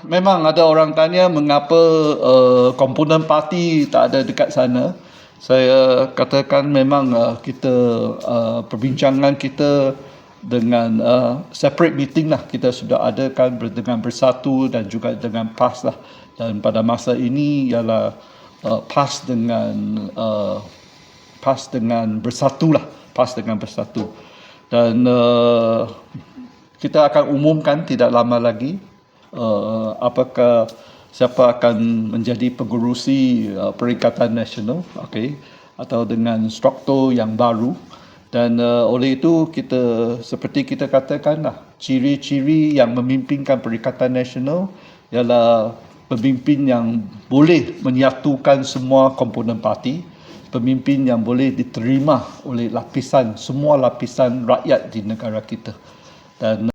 Memang ada orang tanya mengapa komponen parti tak ada dekat sana. Saya katakan memang kita perbincangan kita dengan separate meeting lah, kita sudah adakan dengan Bersatu dan juga dengan PAS lah. Dan pada masa ini ialah PAS dengan Bersatu lah, PAS dengan Bersatu. Dan kita akan umumkan tidak lama lagi apakah siapa akan menjadi pengerusi Perikatan Nasional, atau dengan struktur yang baru. Dan oleh itu kita, seperti kita katakanlah, ciri-ciri yang memimpinkan Perikatan Nasional ialah pemimpin yang boleh menyatukan semua komponen parti, pemimpin yang boleh diterima oleh semua lapisan rakyat di negara kita. Dan